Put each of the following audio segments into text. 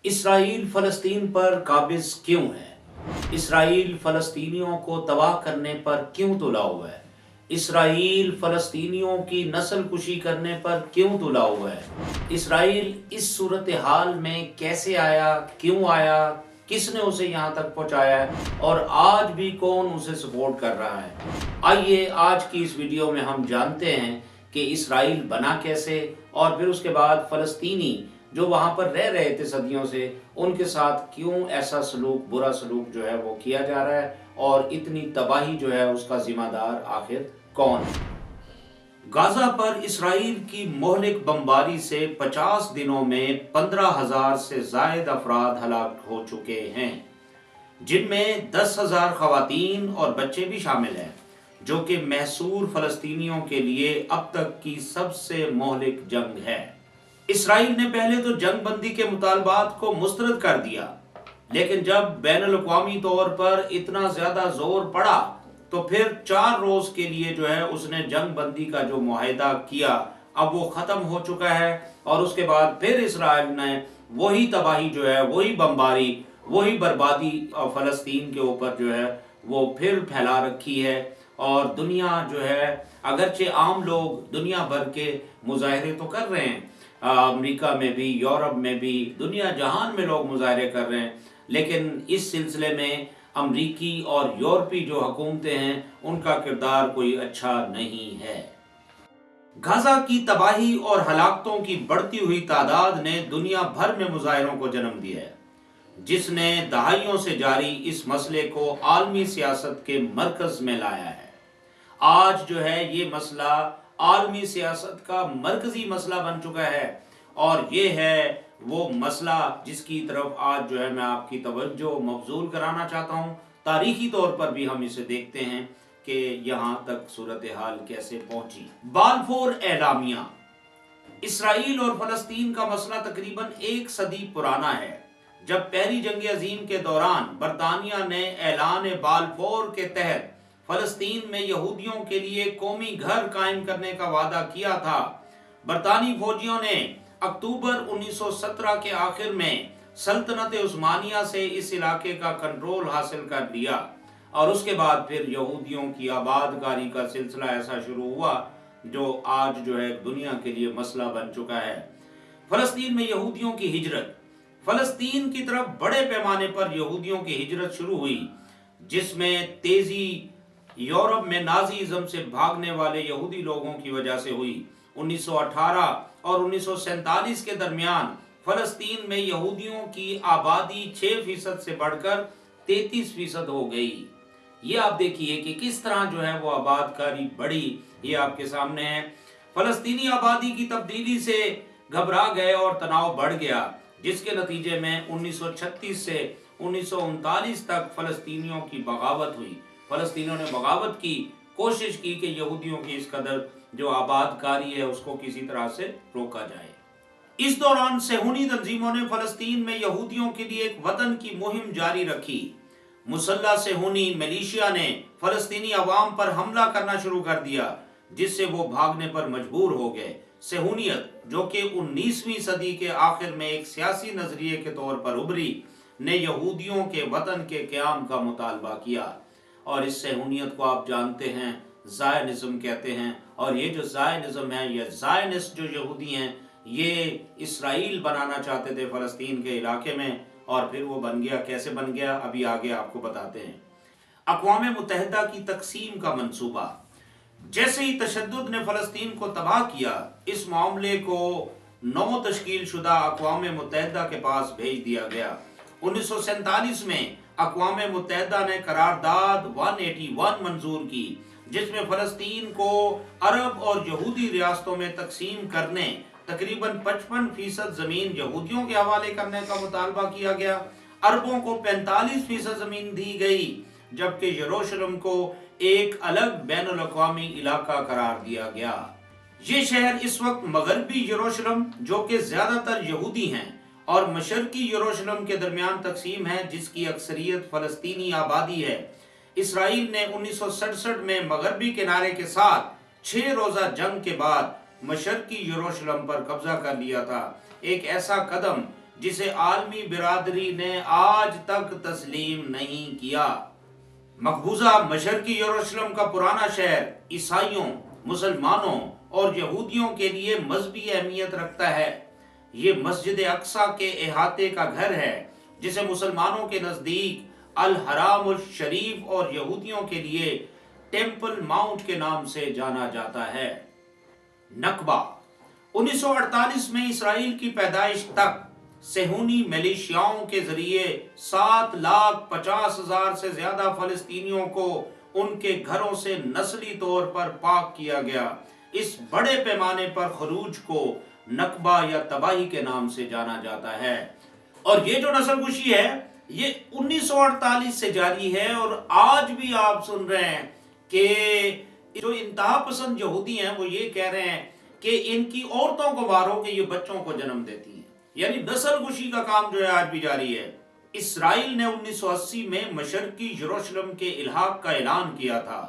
Israel फ़लस्तीन पर काबिज़ क्यों है? इसराइल फ़लस्तीनियों को तबाह करने पर क्यों तुला हुआ है? इसराइल फ़लस्तीनियों की नस्ल कुशी करने पर क्यों तुला हुआ है? इसराइल इस सूरत हाल में कैसे आया, क्यों आया, किसने उसे यहाँ तक पहुँचाया है और आज भी कौन उसे सपोर्ट कर रहा है? आइए आज की इस वीडियो में हम जानते हैं कि इसराइल बना कैसे और फिर उसके बाद फ़लस्तीनी जो वहाँ पर रह रहे थे सदियों से, उनके साथ क्यों ऐसा सलूक, बुरा सलूक जो है वो किया जा रहा है और इतनी तबाही जो है उसका जिम्मेदार आखिर कौन है? गाजा पर इसराइल की मोहलिक बमबारी से 50 दिनों में 15,000 से जायद अफराद हलाक हो चुके हैं, जिनमें 10,000 खवातीन और बच्चे भी शामिल हैं, जो कि महसूर फ़लस्तीनियों के लिए अब तक की सबसे मोहलिक जंग है। इसराइल ने पहले तो जंग बंदी के मुतालबात को मुस्तरद कर दिया, लेकिन जब बैनुल अक़वामी तौर पर इतना ज्यादा जोर पड़ा तो फिर 4 रोज के लिए जो है उसने जंग बंदी का जो मुआहिदा किया अब वो खत्म हो चुका है और उसके बाद फिर इसराइल ने वही तबाही जो है, वही बमबारी, वही बर्बादी फ़लस्तीन के ऊपर जो है वो फिर फैला रखी है। और दुनिया जो है, अगरचे आम लोग दुनिया भर के मुजाहरे तो कर रहे हैं, अमेरिका में भी, यूरोप में भी, दुनिया जहान में लोग मुजाहरे कर रहे हैं, लेकिन इस सिलसिले में अमरीकी और यूरोपी जो हुकूमतें हैं उनका किरदार कोई अच्छा नहीं है। गाजा की तबाही और हलाकतों की बढ़ती हुई तादाद ने दुनिया भर में मुजाहरों को जन्म दिया है, जिसने दहाइयों से जारी इस मसले को आलमी सियासत के मरकज में लाया है। आज जो है ये मसला आलमी सियासत का मरकजी मसला बन चुका है और ये है वो मसला जिसकी तरफ आज जो है मैं आपकी तवज्जो मबजूल कराना चाहता हूँ। तारीखी तौर पर भी हम इसे देखते हैं कि यहाँ तक सूरत हाल कैसे पहुंची। बाल्फोर एलामिया। इसराइल और फ़लस्तीन का मसला तकरीबन 1 सदी पुराना है, जब पहली जंग अजीम के दौरान बरतानिया ने ऐलान बाल्फोर के तहत फ़लस्तीन में यहूदियों के लिए कौमी घर कायम करने का वादा किया था। बरतानी फौजियों ने अक्टूबर 1917 के आखिर में सल्तनत उस्मानिया से इस इलाके का कंट्रोल हासिल कर लिया और उसके बाद फिर यहूदियों की आबादकारी का सिलसिला ऐसा शुरू हुआ जो आज जो है दुनिया के लिए मसला बन चुका है। फ़लस्तीन में यहूदियों की हिजरत। फ़लस्तीन की तरफ बड़े पैमाने पर यहूदियों की हिजरत शुरू हुई, जिसमें तेजी यूरोप में नाजीज़म से भागने वाले यहूदी लोगों की वजह से हुई। 1918 और 1947 के दरमियान फ़लस्तीन में यहूदियों की आबादी 6% से बढ़कर 33% हो गई। ये आप देखिए कि किस तरह जो है वो आबादकारी बढ़ी, ये आपके सामने है। फ़लस्तीनी आबादी की तब्दीली से घबरा गए और तनाव बढ़ गया, जिसके नतीजे में 1936 से 1939 तक फ़लस्तीनियों की बगावत हुई। फ़लस्तीनियों ने बगावत की, कोशिश की कि यहूदियों की इस कदर जो आबादकारी है उसको किसी तरह से रोका जाए। इस दौरान सेहूनी तंजीमों ने फ़लस्तीन में यहूदियों के लिए एक वतन की मुहिम जारी रखी। मुसल्ला सेहूनी मिलिशिया ने फ़लस्तीनी अवाम पर हमला करना शुरू कर दिया, जिससे वो भागने पर मजबूर हो गए। सेहूनियत, जो कि 19वीं सदी के आखिर में एक सियासी नजरिए के तौर पर उभरी, ने यहूदियों के वतन के क़याम का मुतालबा किया और इस सेहूनियत को आप जानते हैं ज़ायनिज़्म कहते हैं। और ये जो ज़ायनिज़्म है, ये ज़ायनिस्ट जो यहूदी हैं, ये इसराइल बनाना चाहते थे फ़लस्तीन के इलाके में और फिर वो बन गया। कैसे बन गया अभी आगे आपको बताते हैं। अक़वाम मुत्तहिदा की तकसीम का मंसूबा। जैसे ही तशद्दुद ने फ़लस्तीन को तबाह किया, इस मामले को नौ तश्कील शुदा अक़वाम मुत्तहिदा के पास भेज दिया गया। 1947 में अक़वाम मुत्तहिदा ने करारदाद 181 मंजूर की, जिसमें फ़लस्तीन को अरब और यहूदी रियासतों में तकसीम करने, तकरीबन 55% ज़मीन यहूदियों के हवाले करने का मुतालबा किया गया। अरबों को 45% ज़मीन दी गई, जबकि यरूशलेम को एक अलग बैनुल अक़वामी इलाका करार दिया गया। ये शहर इस वक्त मगरबी यरूशलेम, जो कि ज़्यादातर यहूदी हैं, और मशरकी यरूशलेम के दरमियान तकसीम है, जिसकी अक्सरियत फ़लस्तीनी आबादी है। इसराइल ने 1967 में मगरबी किनारे के साथ 6 रोज़ा जंग के बाद मशरकी यरूशलेम पर कब्जा कर लिया था। एक ऐसा कदम جسے عالمی برادری نے آج تک تسلیم نہیں کیا۔ مقبوضہ مشرقی یروشلم کا پرانا شہر عیسائیوں، مسلمانوں اور یہودیوں کے لیے مذہبی اہمیت رکھتا ہے۔ یہ مسجد اقصیٰ کے احاطے کا گھر ہے، جسے مسلمانوں کے نزدیک الحرام الشریف اور یہودیوں کے لیے ٹیمپل ماؤنٹ کے نام سے جانا جاتا ہے۔ نکبہ 1948 میں اسرائیل کی پیدائش تک صہیونی ملیشیاؤں کے ذریعے 7,50,000 سے زیادہ فلسطینیوں کو ان کے گھروں سے نسلی طور پر پاک کیا گیا۔ اس بڑے پیمانے پر خروج کو نکبہ یا تباہی کے نام سے جانا جاتا ہے۔ اور یہ جو نسل کشی ہے یہ 1948 سے جاری ہے، اور آج بھی آپ سن رہے ہیں کہ جو انتہا پسند یہودی ہیں وہ یہ کہہ رہے ہیں کہ ان کی عورتوں کو مارو کہ یہ بچوں کو جنم دیتی ہیں، یعنی نسل کشی کا کام جو ہے آج بھی جاری ہے۔ اسرائیل نے 1980 میں مشرقی یروشلم کے الحاق کا اعلان کیا تھا،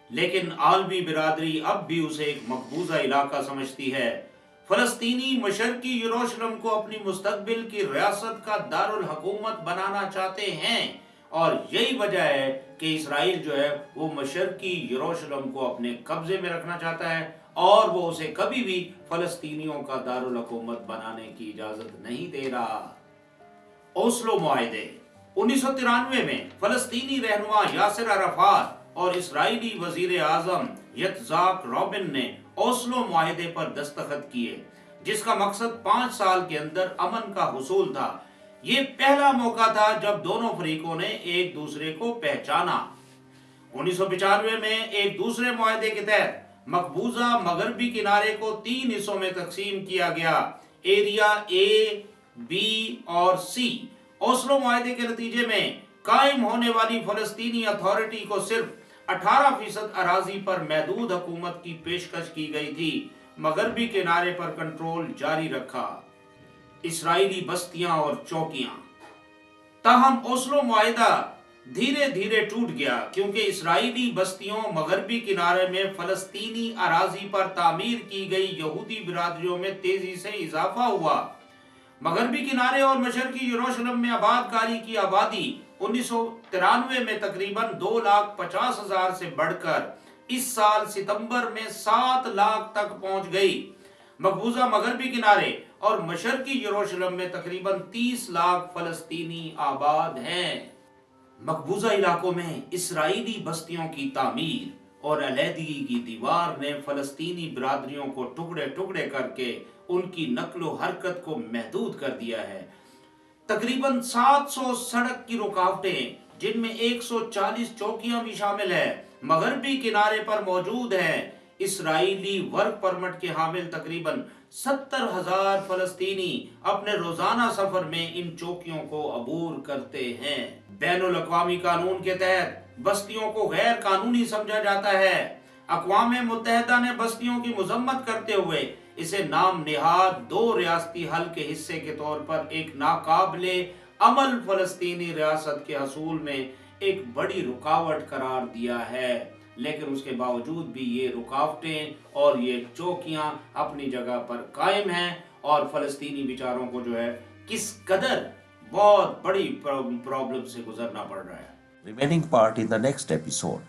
لیکن عالمی برادری اب بھی اسے ایک مقبوضہ علاقہ سمجھتی ہے۔ فلسطینی مشرقی یروشلم کو اپنی مستقبل کی ریاست کا دارالحکومت بنانا چاہتے ہیں، اور یہی وجہ ہے کہ اسرائیل جو ہے وہ مشرقی یروشلم کو اپنے قبضے میں رکھنا چاہتا ہے، اور وہ اسے کبھی بھی فلسطینیوں کا دارالحکومت بنانے کی اجازت نہیں دے رہا۔ اوسلو معاہدے 1993 میں فلسطینی رہنما یاسر عرفات اور اسرائیلی وزیر اعظم یتزاک رابن نے اوسلو معاہدے پر دستخط کیے، جس کا مقصد 5 سال کے اندر امن کا حصول تھا۔ یہ پہلا موقع تھا جب دونوں فریقوں نے ایک دوسرے کو پہچانا۔ 1995 میں ایک دوسرے معاہدے کے تحت مقبوضہ مغربی کنارے کو 3 حصوں میں تقسیم کیا گیا، ایریا اے، بی اور سی۔ اوسلو معاہدے کے نتیجے میں قائم ہونے والی فلسطینی اتھارٹی کو صرف 18% اراضی پر محدود حکومت کی پیشکش کی گئی تھی۔ مغربی کنارے پر کنٹرول جاری رکھا، اسرائیلی بستیاں اور چوکیاں۔ تاہم اوسلو معاہدہ دھیرے دھیرے ٹوٹ گیا، کیونکہ اسرائیلی بستیوں مغربی کنارے میں فلسطینی اراضی پر تعمیر کی گئی یہودی برادریوں میں تیزی سے اضافہ ہوا۔ مغربی کنارے اور مشرقی یروشلم میں آباد کاری کی آبادی 1993 میں تقریباً 2,50,000 سے بڑھ کر اس سال ستمبر میں 7 لاکھ تک پہنچ گئی۔ مقبوضہ مغربی کنارے اور مشرقی یروشلم میں تقریباً 30 لاکھ فلسطینی آباد ہیں۔ مقبوضہ علاقوں میں اسرائیلی بستیوں کی تعمیر اور علیحدگی کی دیوار نے فلسطینی برادریوں کو ٹکڑے ٹکڑے کر کے ان کی نقل و حرکت کو محدود کر دیا ہے۔ تقریباً 700 سڑک کی رکاوٹیں، جن میں 140 چوکیاں بھی شامل ہیں، مغربی کنارے پر موجود ہیں۔ اسرائیلی ورک پرمٹ کے حامل تقریباً 70,000 فلسطینی اپنے روزانہ سفر میں ان چوکیوں کو عبور کرتے ہیں۔ بین الاقوامی قانون کے تحت بستیوں کو غیر قانونی سمجھا جاتا ہے۔ اقوام متحدہ نے بستیوں کی مذمت کرتے ہوئے اسے نام نہاد 2 ریاستی حل کے حصے کے طور پر ایک ناقابل عمل فلسطینی ریاست کے حصول میں ایک بڑی رکاوٹ قرار دیا ہے۔ لیکن اس کے باوجود بھی یہ رکاوٹیں اور یہ چوکیاں اپنی جگہ پر قائم ہیں، اور فلسطینی بیچاروں کو جو ہے کس قدر بہت بڑی پرابلم سے گزرنا پڑ رہا ہے۔ Remaining part in the next episode.